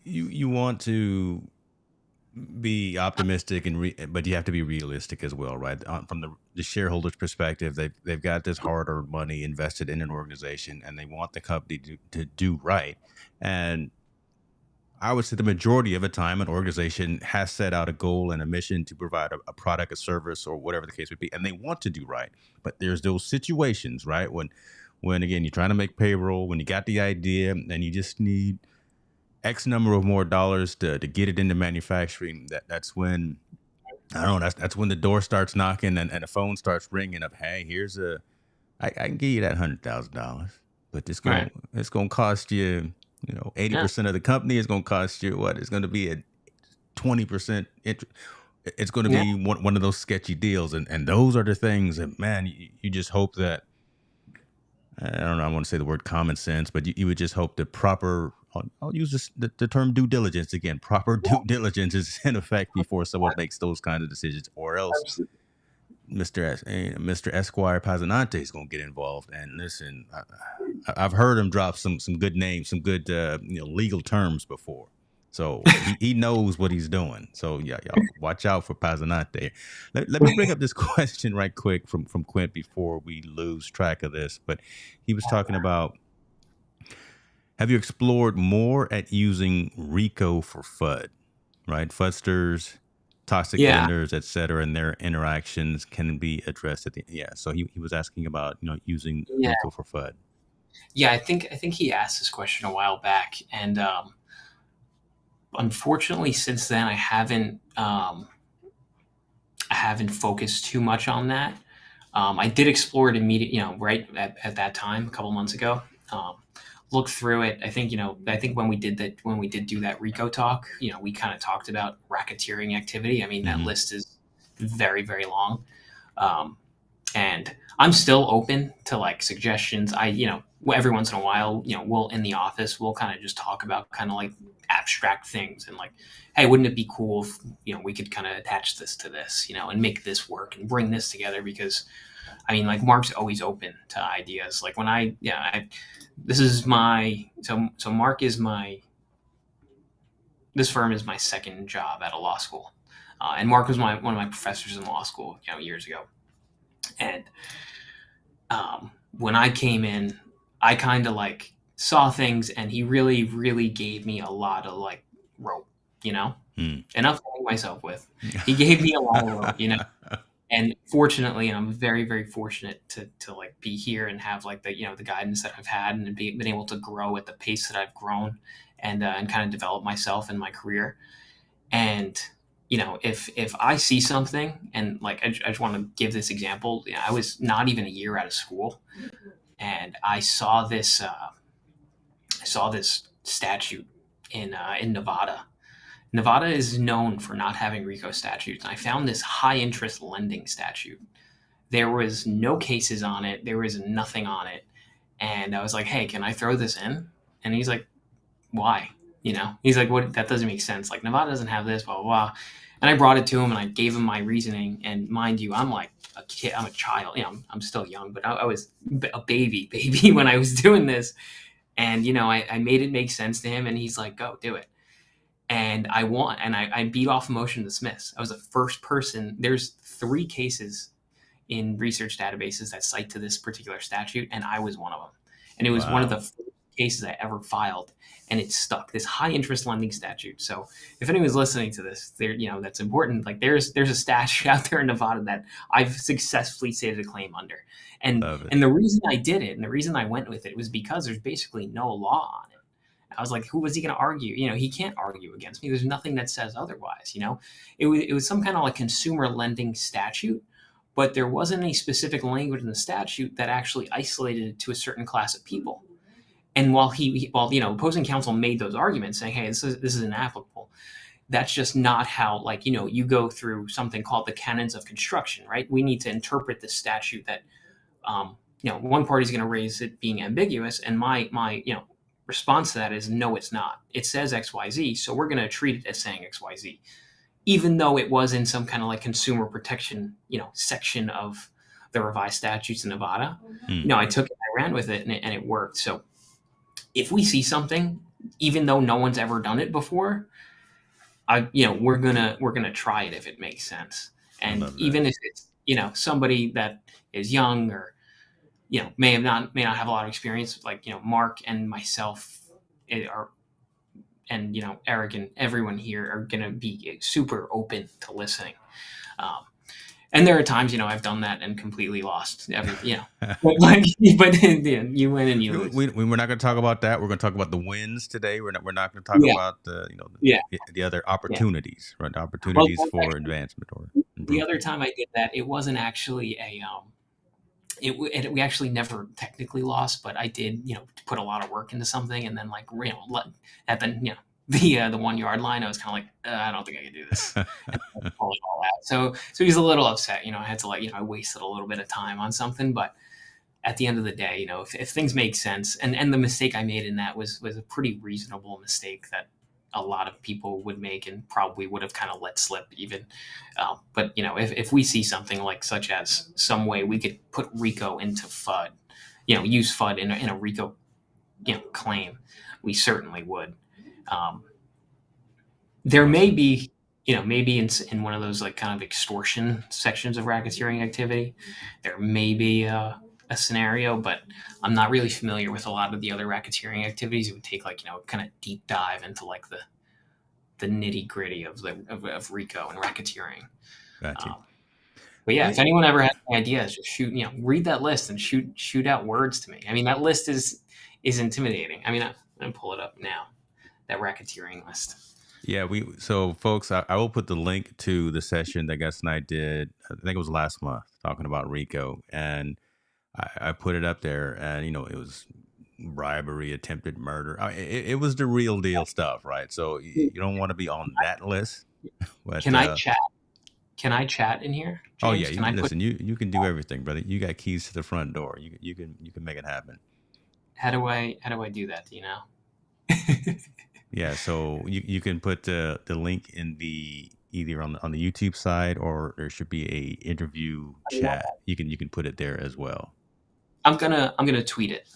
you want to be optimistic but you have to be realistic as well, right? From the shareholders' perspective, they've got this hard-earned money invested in an organization, and they want the company to do right. And I would say the majority of the time, an organization has set out a goal and a mission to provide a product, a service, or whatever the case would be, and they want to do right. But there's those situations, right, when again you're trying to make payroll, when you got the idea and you just need X number of more dollars to get it into manufacturing. That's when I don't know. That's when the door starts knocking and the phone starts ringing up. Hey, I can give you that $100,000, but Right. it's gonna cost you 80 Yeah. percent of the company. It's gonna cost you what? It's gonna be a 20%. It's going to Yeah. be one of those sketchy deals, and those are the things that man you just hope that I don't know. I want to say the word common sense, but you would just hope the proper. I'll use the term due diligence again. Proper due diligence is in effect before someone makes those kind of decisions, or else Absolutely. Mr. Esquire Pazanante is going to get involved. And listen, I've heard him drop some good names, some good legal terms before. So he knows what he's doing. So yeah, y'all watch out for Pazanante. Let me bring up this question right quick from Quint before we lose track of this. But he was talking about, have you explored more at using RICO for FUD, right? Fudsters, toxic Yeah. lenders, et cetera, and their interactions can be addressed at the yeah. So he was asking about using Yeah. RICO for FUD. Yeah. I think he asked this question a while back, and unfortunately, since then, I haven't focused too much on that. I did explore it immediately, right at that time, a couple months ago. Um, Looked through it. I think when we did do that RICO talk, we kind of talked about racketeering activity. I mean, that Hmm. list is very, very long. Um, and I'm still open to like suggestions. Every once in a while, we'll in the office, we'll kind of just talk about kind of like abstract things and like, hey, wouldn't it be cool if we could kind of attach this to this, and make this work and bring this together because I mean, like Mark's always open to ideas. Like when this is my so Mark is my this firm is my second job at a law school, and Mark was one of my professors in law school, years ago, and when I came in, I kind of like saw things, and he really, really gave me a lot of like rope, you know, Mm. enough to hang myself with. He gave me a lot of rope. And fortunately, I'm very, very fortunate to like be here and have like the guidance that I've had and been able to grow at the pace that I've grown and kind of develop myself in my career. And if I see something and like I just want to give this example. I was not even a year out of school, and I saw this statute in Nevada. Nevada is known for not having RICO statutes, and I found this high interest lending statute. There was no cases on it. There was nothing on it. And I was like, "Hey, can I throw this in?" And he's like, "Why?" He's like, "What? That doesn't make sense. Like Nevada doesn't have this, blah blah blah." And I brought it to him and I gave him my reasoning. And mind you, I'm like a kid. I'm a child. I'm still young, but I was a baby when I was doing this. And I made it make sense to him, and he's like, "Go do it." And I won, and I beat off a motion to dismiss. I was the first person. There's 3 cases in research databases that cite to this particular statute, and I was one of them. And it was one of the Wow. first cases I ever filed, and it stuck. This high interest lending statute. So if anyone's listening to this, that's important. Like there's a statute out there in Nevada that I've successfully stated a claim under, and Love it. and the reason I did it, and the reason I went with it was because there's basically no law on it. I was like, who was he going to argue? He can't argue against me. There's nothing that says otherwise. It was some kind of like consumer lending statute, but there wasn't any specific language in the statute that actually isolated it to a certain class of people. And while opposing counsel made those arguments saying, hey, this is inapplicable, that's just not how, like, you go through something called the canons of construction, right? We need to interpret the statute that one party's going to raise it being ambiguous, and my response to that is no, it's not. It says XYZ, so we're going to treat it as saying XYZ, even though it was in some kind of like consumer protection, section of the revised statutes in Nevada. Mm. I took it, I ran with it, and it worked. So if we see something, even though no one's ever done it before, we're gonna try it if it makes sense. I And love that. even if it's somebody that is young or may not have a lot of experience, like Mark and myself are, and Eric and everyone here are gonna be super open to listening. Um, and there are times I've done that and completely lost but like but you win and you lose. We're not going to talk about that. We're going to talk about the wins today. We're not going to talk Yeah, about the yeah, the other yeah. opportunities, right? The Well, opportunities for advancement or the other improvement. time I did that, it wasn't actually we actually never technically lost, but I did, put a lot of work into something, and then like, at the, the 1 yard line, I was kind of like, I don't think I can do this, and I pull it all out. So he's a little upset. I had to like, I wasted a little bit of time on something, but at the end of the day, if things make sense, and the mistake I made in that was a pretty reasonable mistake that a lot of people would make and probably would have kind of let slip even. But if we see something like such as some way we could put RICO into FUD, use FUD in a RICO claim, we certainly would. Um, there may Awesome. be, maybe in one of those like kind of extortion sections of racketeering activity, there may be a scenario, but I'm not really familiar with a lot of the other racketeering activities. It would take like kind of deep dive into like the nitty gritty of RICO and racketeering. Got you. Um, but yeah, Yeah, if anyone ever has any ideas, just shoot, read that list and shoot out words to me. I mean, that list is intimidating. I mean, I'm gonna pull it up now. That racketeering list. yeah. So folks, I will put the link to the session that Gus and I did. I think it was last month, talking about RICO, and I put it up there, and it was bribery, attempted murder. It was the real deal stuff, right? So you don't want to be on that list, but Can I chat? Can I chat in here, oh yeah, James? Can I put? listen. You can do everything, brother. You got keys to the front door. You can make it happen. How do I do that? Do you know? Yeah, so you can put the link in the either on the YouTube side, or there should be a interview chat. You can put it there as well. I'm gonna tweet it.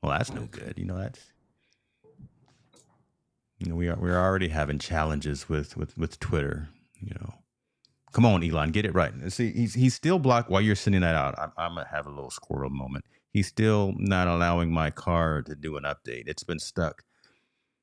Well, that's no good. That's we're already having challenges with Twitter. Come on, Elon, get it right. See, he's still blocked while you're sending that out. I'm gonna have a little squirrel moment. He's still not allowing my car to do an update. It's been stuck.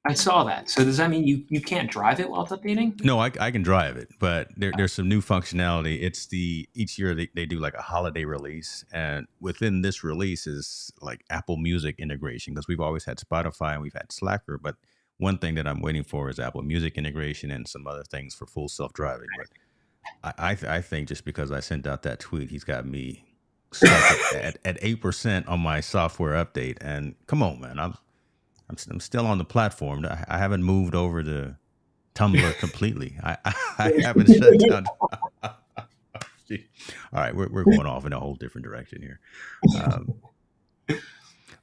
I saw that. So does that mean you can't drive it while it's updating? No, I can drive it, but there's some new functionality. It's each year they do like a holiday release, and within this release is like Apple Music integration, because we've always had Spotify and we've had Slacker, but one thing that I'm waiting for is Apple Music integration and some other things for full self driving. But I think just because I sent out that tweet, he's got me stuck at 8% on my software update. And come on, man, I'm still on the platform. I haven't moved over to Tumblr completely. I haven't shut down. All right, we're going off in a whole different direction here.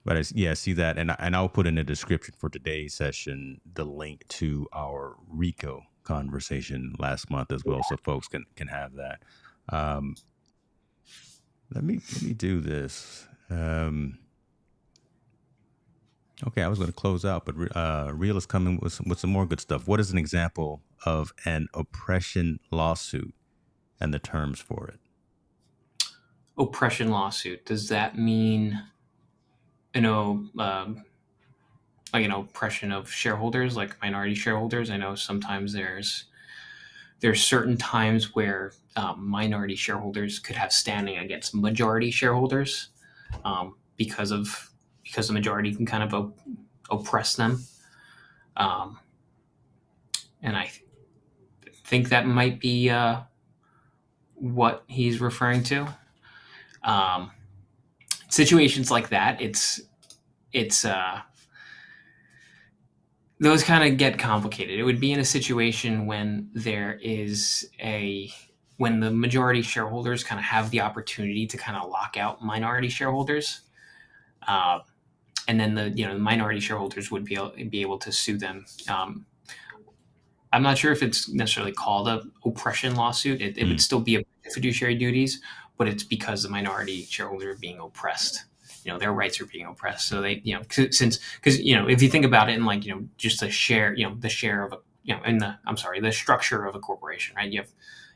But see that, and I'll put in the description for today's session the link to our RICO conversation last month as well, so folks can have that. Let me do this. Okay, I was going to close out, but Real is coming with some more good stuff. What is an example of an oppression lawsuit and the terms for it? Oppression lawsuit. Does that mean like oppression of shareholders, like minority shareholders? I know sometimes there's certain times where minority shareholders could have standing against majority shareholders because the majority can kind of oppress them, and I think that might be what he's referring to. Situations like that, it's those kind of get complicated. It would be in a situation when when the majority shareholders kind of have the opportunity to kind of lock out minority shareholders, and then the minority shareholders would be able to sue them. I'm not sure if it's necessarily called a oppression lawsuit. It would still be a fiduciary duties, but it's because the minority shareholders are being oppressed. Their rights are being oppressed. So they, because if you think about it, in just the share, the share of the structure of a corporation, right? You have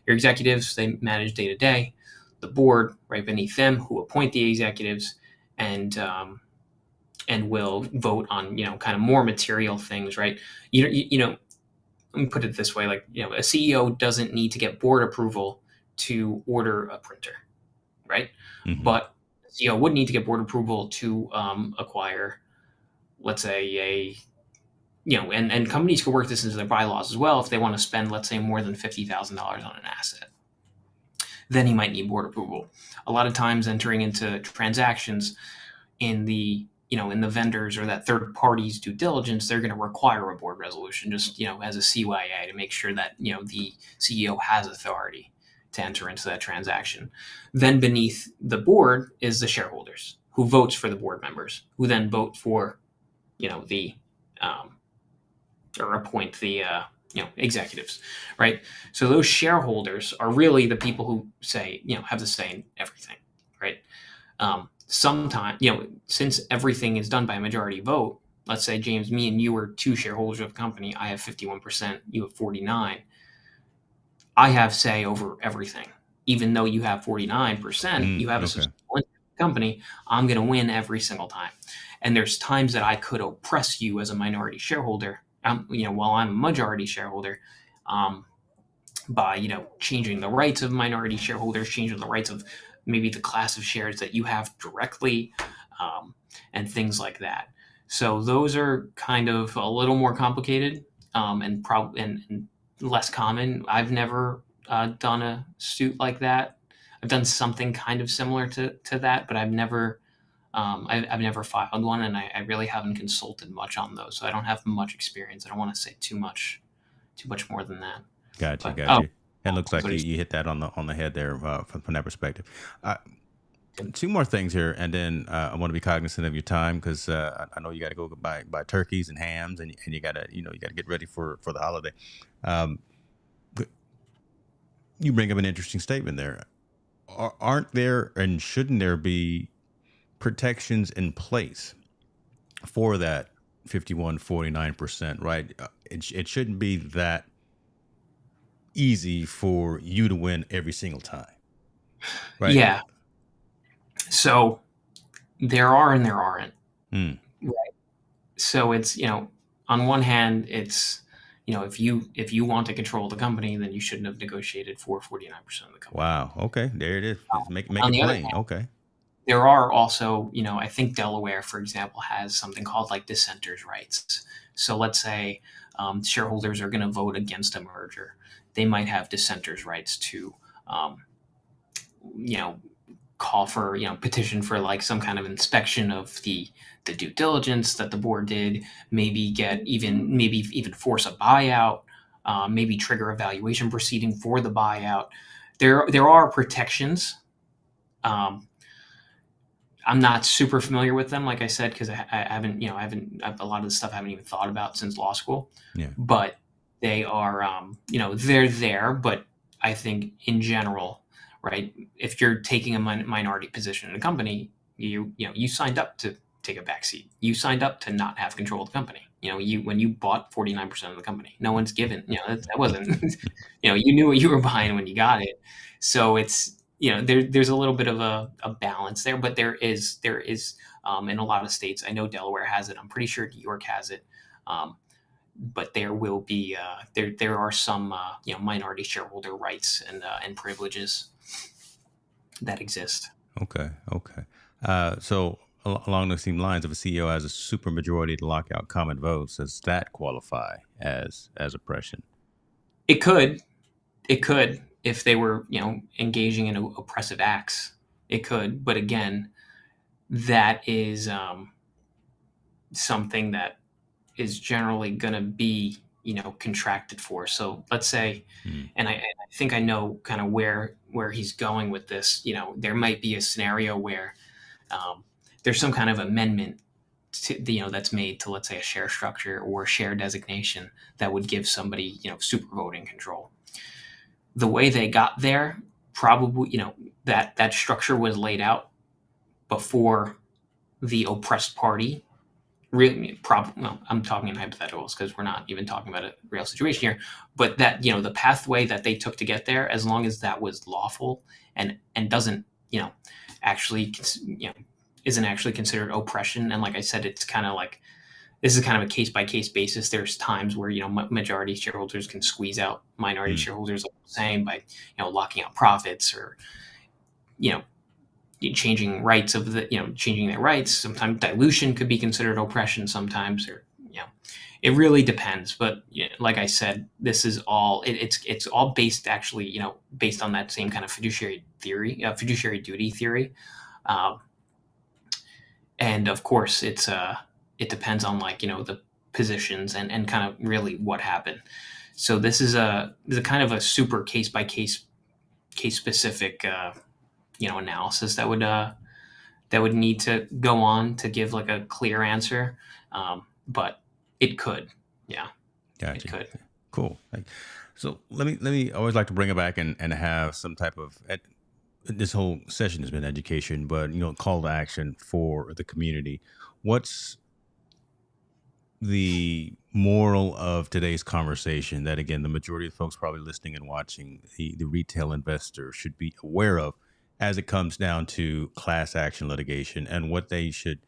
your executives, they manage day to day, the board right beneath them who appoint the executives and will vote on, kind of more material things, right? Let me put it this way, a CEO doesn't need to get board approval to order a printer, right? Mm-hmm. But CEO would need to get board approval to acquire, let's say, and companies can work this into their bylaws as well if they want to spend, let's say, more than $50,000 on an asset. Then he might need board approval. A lot of times, entering into transactions in the vendors or that third party's due diligence, they're going to require a board resolution, just as a CYA, to make sure that the CEO has authority to enter into that transaction. Then beneath the board is the shareholders, who votes for the board members, who then vote for, or appoint the, executives, right? So those shareholders are really the people who say, have the say in everything, right? Sometimes, since everything is done by a majority vote, let's say, James, me and you are two shareholders of the company. I have 51%, you have 49%. I have say over everything. Even though you have 49%, you have a substantial company, I'm going to win every single time. And there's times that I could oppress you as a minority shareholder while I'm a majority shareholder, um, by changing the rights of minority shareholders, changing the rights of maybe the class of shares that you have directly, um, and things like that. So those are kind of a little more complicated, and less common. I've never done a suit like that. I've done something kind of similar to that, but I've never filed one, and I really haven't consulted much on those, so I don't have much experience. I don't want to say too much more than that. Gotcha, But oh, gotcha. It looks like so you hit that on the head there from that perspective. Uh, Two more things here, and then I want to be cognizant of your time because I know you got to go buy turkeys and hams, and you got to you got to get ready for the holiday. Um, but you bring up an interesting statement there. Aren't there and shouldn't there be protections in place for that 51.49%? Right? It shouldn't be that easy for you to win every single time, right? yeah, so there are and there aren't. Mm. So it's on one hand, it's if you want to control the company, then you shouldn't have negotiated for 49% of the company. Wow. Okay. There it is. Just make On it the other plain. hand, Okay. there are also, I think Delaware, for example, has something called like dissenters' rights. So let's say shareholders are going to vote against a merger, they might have dissenters' rights to, um, you know, call for, petition for like some kind of inspection of the due diligence that the board did, maybe even force a buyout, maybe trigger a valuation proceeding for the buyout. There are protections. Um, I'm not super familiar with them, like I said, because I haven't, a lot of the stuff I haven't even thought about since law school. Yeah. But they are, they're there. But I think in general, right, if you're taking a minority position in a company, you signed up to take a back seat. You signed up to not have control of the company. When you bought 49% of the company, no one's given. That wasn't. You knew what you were buying when you got it. So it's there's a little bit of a balance there, but there is in a lot of states. I know Delaware has it. I'm pretty sure New York has it. But there will be there are some minority shareholder rights and privileges that exist. Okay. Okay. So along those same lines, if a CEO has a supermajority to lock out common votes, does that qualify as oppression? It could, if they were engaging in oppressive acts. It could, but again, that is something that is generally going to be contracted for. So let's say, Mm. and I think I know kind of where he's going with this. There might be a scenario where there's some kind of amendment that's made to, let's say, a share structure or a share designation that would give somebody super voting control. The way they got there, probably that structure was laid out before the oppressed party. Really, well, I'm talking in hypotheticals because we're not even talking about a real situation here. But that the pathway that they took to get there, as long as that was lawful and doesn't actually isn't actually considered oppression. And like I said, it's kind of like this is kind of a case by case basis. There's times where majority shareholders can squeeze out minority Mm. shareholders, like I'm saying, by locking out profits or you know changing changing their rights. Sometimes dilution could be considered oppression sometimes, or it really depends. But like I said, this is all it's all based actually based on that same kind of fiduciary theory, fiduciary duty theory. um, and of course it depends on like the positions and kind of really what happened. So this is a kind of a super case by case specific analysis that would need to go on to give like a clear answer. But it could, yeah, it Gotcha. could. Cool. So let me always like to bring it back and have some type of this whole session has been education, but call to action for the community. What's the moral of today's conversation that again the majority of folks probably listening and watching the retail investor should be aware of as it comes down to class action litigation and what they should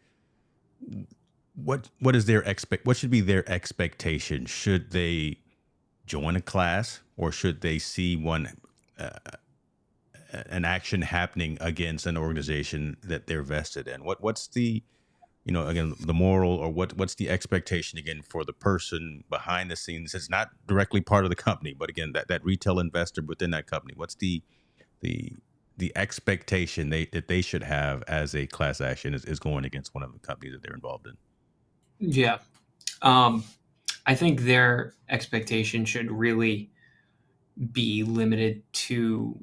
what is their what should be their expectation? Should they join a class, or should they see an action happening against an organization that they're vested in? What's the, again, the moral, or what's the expectation again for the person behind the scenes? It's not directly part of the company, but again, that retail investor within that company. What's the the expectation that they should have as a class action is going against one of the companies that they're involved in? Yeah. Um, I think their expectation should really be limited to,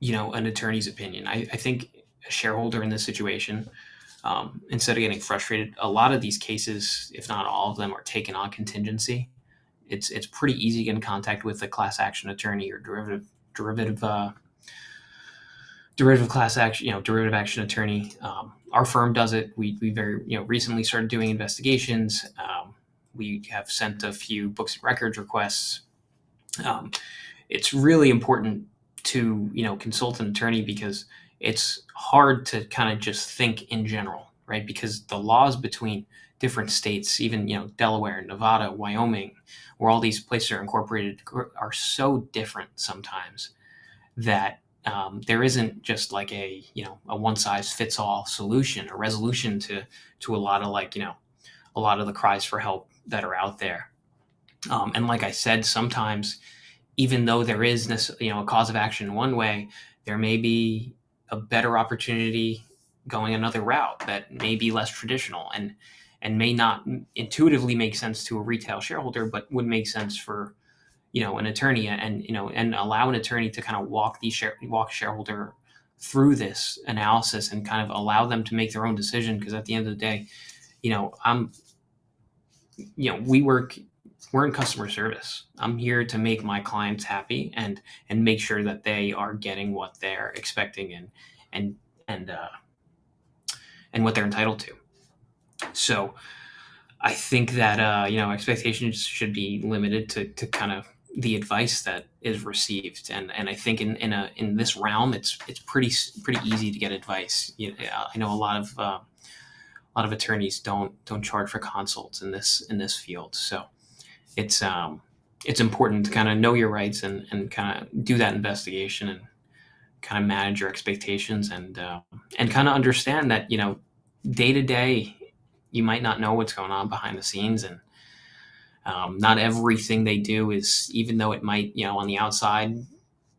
an attorney's opinion. I think a shareholder in this situation, instead of getting frustrated, a lot of these cases, if not all of them, are taken on contingency. It's pretty easy to get in contact with a class action attorney or derivative class action, derivative action attorney. Our firm does it. We very recently started doing investigations. We have sent a few books and records requests. Um, it's really important to consult an attorney, because it's hard to kind of just think in general, right? Because the laws between different states, even Delaware, Nevada, Wyoming, where all these places are incorporated, are so different sometimes that there isn't just like a one size fits all solution or resolution to a lot of a lot of the cries for help that are out there. And like I said, sometimes, even though there is this, a cause of action one way, there may be a better opportunity going another route that may be less traditional and may not intuitively make sense to a retail shareholder, but would make sense for an attorney, and allow an attorney to kind of walk shareholder through this analysis and kind of allow them to make their own decision. Because at the end of the day, I'm we we're in customer service. I'm here to make my clients happy and make sure that they are getting what they're expecting and and uh, and what they're entitled to. So I think that expectations should be limited to kind of the advice that is received, and I think in this realm, it's pretty easy to get advice. I know a lot of attorneys don't charge for consults in this field, so it's it's important to kind of know your rights and kind of do that investigation and kind of manage your expectations and kind of understand that day to day you might not know what's going on behind the scenes, and not everything they do is, even though it might on the outside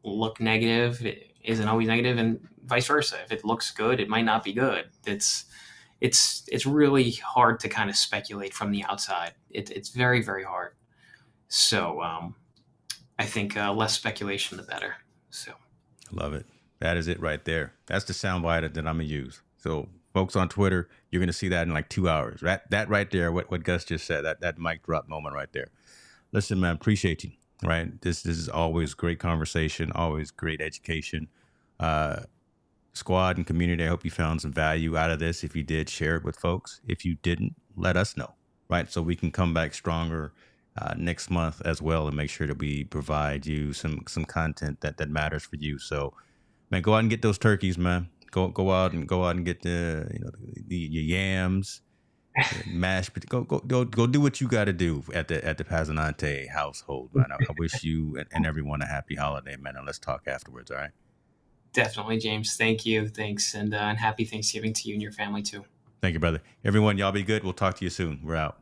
look negative, it isn't always negative, and vice versa. If it looks good, it might not be good. It's really hard to kind of speculate from the outside. It's very, very hard. So I think less speculation, the better. So Love it. That is it right there. That's the soundbite that I'm gonna use. So, folks on Twitter, you're gonna see that in like 2 hours. That right there, what Gus just said, that mic drop moment right there. Listen, man, appreciate you. Right, this is always great conversation, always great education. Uh, Squad and community, I hope you found some value out of this. If you did, share it with folks. If you didn't, let us know. Right, so we can come back stronger next month as well, and make sure that we provide you some content that matters for you. So, man, go out and get those turkeys, man. Go out and get your yams, mashed. Go do what you got to do at the Pazanante household, man. I wish you and everyone a happy holiday, man. And let's talk afterwards. All right. definitely, James. Thank you. Thanks, and happy Thanksgiving to you and your family too. Thank you, brother. Everyone, y'all be good. We'll talk to you soon. We're out.